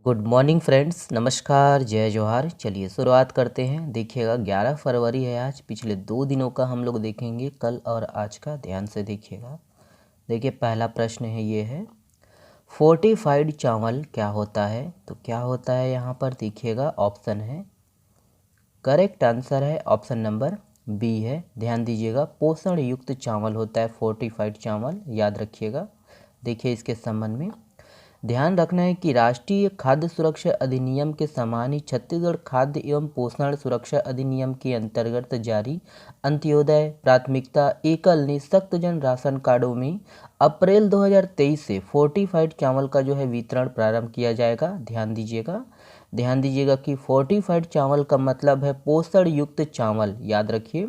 Good morning friends, नमस्कार, जय जोहार। चलिए शुरुआत करते हैं। देखिएगा 11 फरवरी है आज। पिछले 2 दिनों का हम लोग देखेंगे, कल और आज का। ध्यान से देखिएगा। देखिए पहला प्रश्न है, ये है फोर्टिफाइड चावल क्या होता है। तो क्या होता है यहाँ पर देखिएगा, ऑप्शन है। करेक्ट आंसर है ऑप्शन नंबर बी है। ध्यान दीजिएगा, पोषण युक्त चावल होता है फोर्टिफाइड चावल, याद रखिएगा। देखिए इसके संबंध में ध्यान रखना है कि राष्ट्रीय खाद्य सुरक्षा अधिनियम के समान ही छत्तीसगढ़ खाद्य एवं पोषण सुरक्षा अधिनियम के अंतर्गत जारी अंत्योदय, प्राथमिकता, एकल निःशक्त जन राशन कार्डों में अप्रैल 2023 से फोर्टिफाइड चावल का जो है वितरण प्रारंभ किया जाएगा। ध्यान दीजिएगा कि फोर्टिफाइड चावल का मतलब है पोषण युक्त चावल, याद रखिए।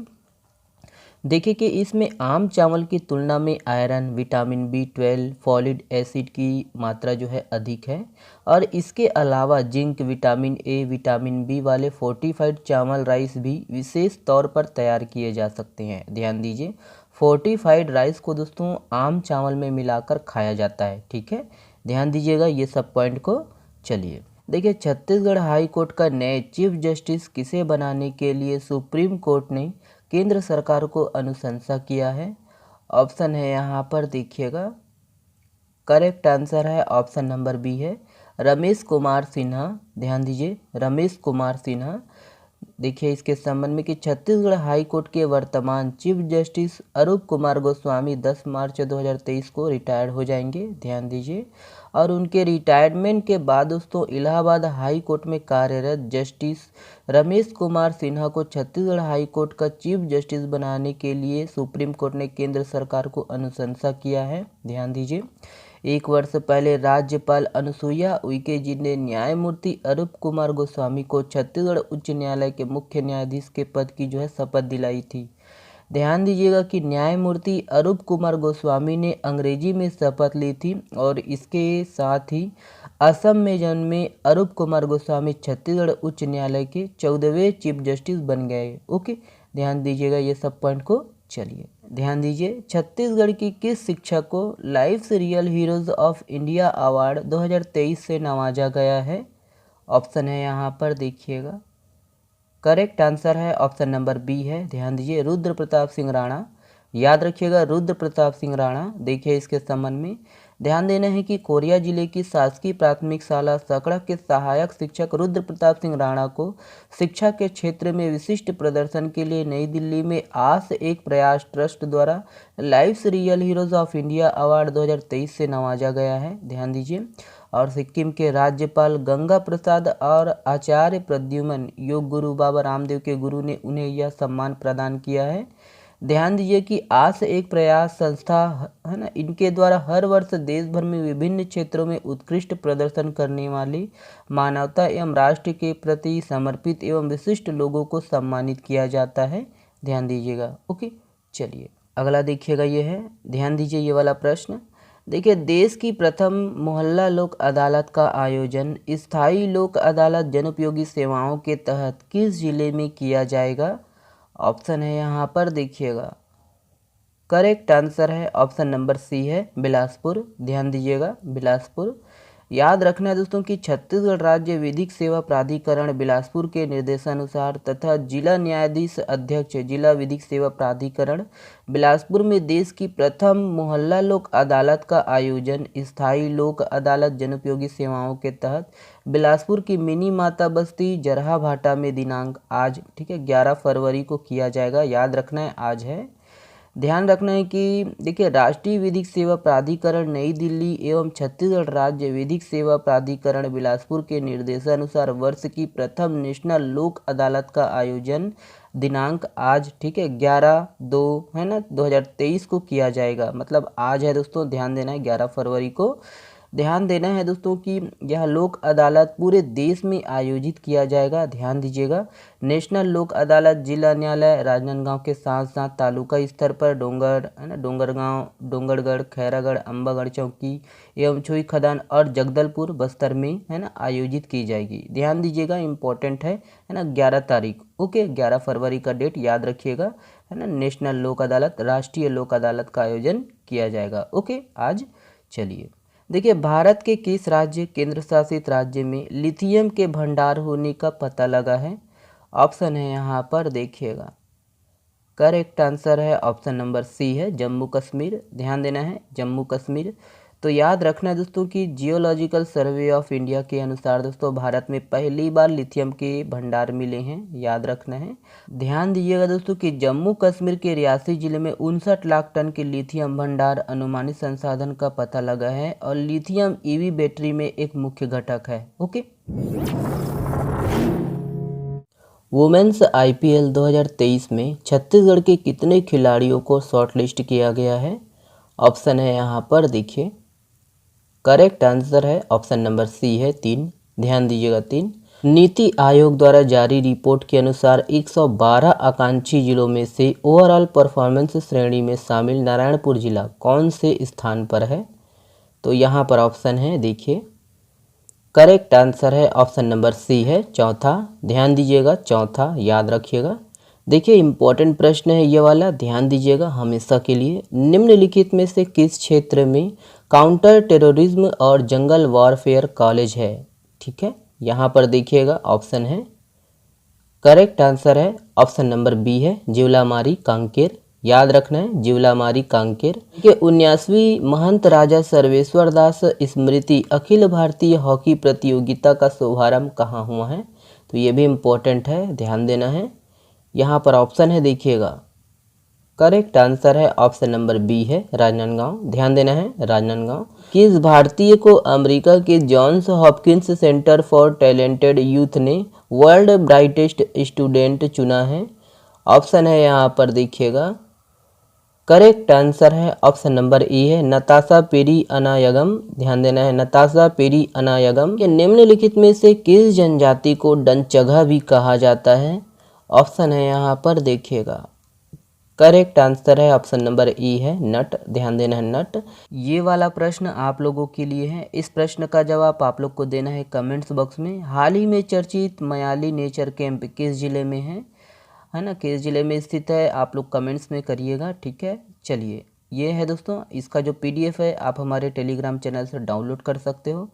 देखिए कि इसमें आम चावल की तुलना में iron, vitamin B12, folic acid की मात्रा जो है अधिक है। और इसके अलावा zinc, vitamin A, vitamin B वाले फोर्टिफाइड चावल राइस भी विशेष तौर पर तैयार किए जा सकते हैं। ध्यान दीजिए, फोर्टिफाइड राइस को दोस्तों आम चावल में मिलाकर खाया जाता है। ठीक है, ध्यान दीजिएगा ये सब पॉइंट को। चलिए देखिए, छत्तीसगढ़ हाई कोर्ट का नए चीफ जस्टिस किसे बनाने के लिए सुप्रीम कोर्ट ने केंद्र सरकार को अनुशंसा किया है। ऑप्शन है यहाँ पर देखिएगा। करेक्ट आंसर है ऑप्शन नंबर बी है, रमेश कुमार सिन्हा। ध्यान दीजिए, रमेश कुमार सिन्हा। देखिए इसके संबंध में कि छत्तीसगढ़ हाई कोर्ट के वर्तमान चीफ जस्टिस अरूप कुमार गोस्वामी 10 मार्च 2023 को रिटायर्ड हो जाएंगे। ध्यान दीजिए, और उनके रिटायरमेंट के बाद दोस्तों इलाहाबाद हाई कोर्ट में कार्यरत जस्टिस रमेश कुमार सिन्हा को छत्तीसगढ़ हाई कोर्ट का चीफ जस्टिस बनाने के लिए सुप्रीम कोर्ट ने केंद्र सरकार को अनुशंसा किया है। ध्यान दीजिए, 1 वर्ष पहले राज्यपाल अनुसुईया उइके जी ने न्यायमूर्ति अरूप कुमार गोस्वामी को छत्तीसगढ़ उच्च न्यायालय के मुख्य न्यायाधीश के पद की जो है शपथ दिलाई थी। ध्यान दीजिएगा कि न्यायमूर्ति अरूप कुमार गोस्वामी ने अंग्रेजी में शपथ ली थी, और इसके साथ ही असम में जन्मे अरूप कुमार गोस्वामी छत्तीसगढ़ उच्च न्यायालय के 14वें चीफ जस्टिस बन गए। ओके, ध्यान दीजिएगा ये सब पॉइंट को। चलिए ध्यान दीजिए, छत्तीसगढ़ की किस शिक्षक को life's real heroes of India award 2023 से नवाजा गया है। ऑप्शन है यहाँ पर देखिएगा। करेक्ट आंसर है ऑप्शन नंबर बी है। ध्यान दीजिए, रुद्र प्रताप सिंह राणा, याद रखिएगा, रुद्र प्रताप सिंह राणा। देखिए इसके संबंध में ध्यान देना है कि कोरिया जिले की शासकीय प्राथमिक शाला सकड़ा के सहायक शिक्षक रुद्र प्रताप सिंह राणा को शिक्षा के क्षेत्र में विशिष्ट प्रदर्शन के लिए नई दिल्ली में आस एक प्रयास ट्रस्ट द्वारा life's real heroes of India award 2023 से नवाजा गया है। ध्यान दीजिए, और सिक्किम के राज्यपाल गंगा प्रसाद और आचार्य प्रद्युमन योग गुरु बाबा रामदेव के गुरु ने उन्हें यह सम्मान प्रदान किया है। ध्यान दीजिए कि आस एक प्रयास संस्था है ना, इनके द्वारा हर वर्ष देश भर में विभिन्न क्षेत्रों में उत्कृष्ट प्रदर्शन करने वाली मानवता एवं राष्ट्र के प्रति समर्पित एवं विशिष्ट लोगों को सम्मानित किया जाता है। ध्यान दीजिएगा। ओके, चलिए अगला देखिएगा, ये है। ध्यान दीजिए ये वाला प्रश्न। देखिए, देश की प्रथम मोहल्ला लोक अदालत का आयोजन स्थायी लोक अदालत जनोपयोगी सेवाओं के तहत किस जिले में किया जाएगा। ऑप्शन है यहाँ पर देखिएगा। करेक्ट आंसर है ऑप्शन नंबर सी है, बिलासपुर। ध्यान दीजिएगा, बिलासपुर। याद रखना है दोस्तों कि छत्तीसगढ़ राज्य विधिक सेवा प्राधिकरण बिलासपुर के निर्देशानुसार तथा जिला न्यायाधीश अध्यक्ष जिला विधिक सेवा प्राधिकरण बिलासपुर में देश की प्रथम मोहल्ला लोक अदालत का आयोजन स्थायी लोक अदालत जनोपयोगी सेवाओं के तहत बिलासपुर की मिनी माता बस्ती जरहा भाटा में दिनांक आज, ठीक है, 11 फरवरी को किया जाएगा। याद रखना है आज है। ध्यान रखना है कि देखिए, राष्ट्रीय विधिक सेवा प्राधिकरण नई दिल्ली एवं छत्तीसगढ़ राज्य विधिक सेवा प्राधिकरण बिलासपुर के निर्देशानुसार वर्ष की प्रथम नेशनल लोक अदालत का आयोजन दिनांक आज, ठीक है, 11/2 है ना 2023 को किया जाएगा। मतलब आज है दोस्तों, ध्यान देना है 11 फरवरी को। ध्यान देना है दोस्तों कि यह लोक अदालत पूरे देश में आयोजित किया जाएगा। ध्यान दीजिएगा, नेशनल लोक अदालत जिला न्यायालय राजनांदगांव के साथ साथ तालुका स्तर पर डोंगर है ना, डोंगरगांव, डोंगरगढ़, खैरागढ़, अम्बागढ़ चौकी एवं छुई खदान और जगदलपुर बस्तर में है ना आयोजित की जाएगी। ध्यान दीजिएगा, इंपॉर्टेंट है ना, 11 तारीख। ओके, 11 फरवरी का डेट याद रखिएगा, है ना। नेशनल लोक अदालत, राष्ट्रीय लोक अदालत का आयोजन किया जाएगा। ओके, आज। चलिए देखिए भारत के किस राज्य केंद्र शासित राज्य में लिथियम के भंडार होने का पता लगा है? ऑप्शन है यहाँ पर देखिएगा। करेक्ट आंसर है ऑप्शन नंबर सी है जम्मू कश्मीर। ध्यान देना है जम्मू कश्मीर। तो याद रखना है दोस्तों कि जियोलॉजिकल सर्वे ऑफ इंडिया के अनुसार दोस्तों भारत में पहली बार लिथियम के भंडार मिले हैं, याद रखना है। ध्यान दीजिएगा दोस्तों कि जम्मू कश्मीर के रियासी जिले में 59 लाख टन के लिथियम भंडार अनुमानित संसाधन का पता लगा है और लिथियम ईवी बैटरी में एक मुख्य घटक है। ओके। वुमेन्स आईपीएल 2023 में छत्तीसगढ़ के कितने खिलाड़ियों को शॉर्टलिस्ट किया गया है? ऑप्शन है यहाँ पर देखिए। करेक्ट आंसर है ऑप्शन नंबर सी है 3। ध्यान दीजिएगा 3। नीति आयोग द्वारा जारी रिपोर्ट के अनुसार 112 आकांक्षी जिलों में से ओवरऑल परफॉर्मेंस श्रेणी में शामिल नारायणपुर जिला कौन से स्थान पर है? तो यहाँ पर ऑप्शन है देखिए। करेक्ट आंसर है ऑप्शन नंबर सी है चौथा। ध्यान दीजिएगा चौथा, याद रखिएगा। देखिए इंपॉर्टेंट प्रश्न है ये वाला, ध्यान दीजिएगा हमेशा के लिए। निम्नलिखित में से किस क्षेत्र में काउंटर टेररिज्म और जंगल वॉरफेयर कॉलेज है? ठीक है, यहाँ पर देखिएगा ऑप्शन है। करेक्ट आंसर है ऑप्शन नंबर बी है जिवलामारी कांकेर। याद रखना है जिवलामारी कांकेर। के 19वीं महंत राजा सर्वेश्वर दास स्मृति अखिल भारतीय हॉकी प्रतियोगिता का शुभारंभ कहाँ हुआ है? तो ये भी इम्पोर्टेंट है, ध्यान देना है। यहाँ पर ऑप्शन है देखिएगा। करेक्ट आंसर है ऑप्शन नंबर बी है राजनांदगांव। ध्यान देना है राजनांदगांव। किस भारतीय को अमेरिका के Johns Hopkins Center for Talented Youth ने वर्ल्ड ब्राइटेस्ट स्टूडेंट चुना है? ऑप्शन है यहाँ पर देखिएगा। करेक्ट आंसर है ऑप्शन नंबर ए है नताशा पेरी अनायगम। ध्यान देना है नताशा पेरी अनायगम। के निम्नलिखित में से किस जनजाति को डंचगा भी कहा जाता है? ऑप्शन है यहाँ पर देखिएगा। करेक्ट आंसर है ऑप्शन नंबर ई है नट। ध्यान देना है नट। ये वाला प्रश्न आप लोगों के लिए है। इस प्रश्न का जवाब आप लोग को देना है कमेंट्स बॉक्स में। हाल ही में चर्चित मयाली नेचर कैंप किस जिले में है ना, किस जिले में स्थित है? आप लोग कमेंट्स में करिएगा, ठीक है। चलिए ये है दोस्तों, इसका जो पीडीएफ है आप हमारे टेलीग्राम चैनल से डाउनलोड कर सकते हो।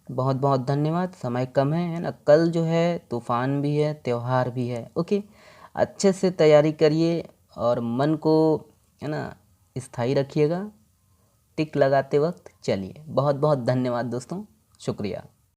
बहुत बहुत धन्यवाद। समय कम है ना, कल जो है तूफान भी है, त्यौहार भी है। ओके, अच्छे से तैयारी करिए और मन को है ना स्थायी रखिएगा टिक लगाते वक्त। चलिए बहुत बहुत धन्यवाद दोस्तों, शुक्रिया।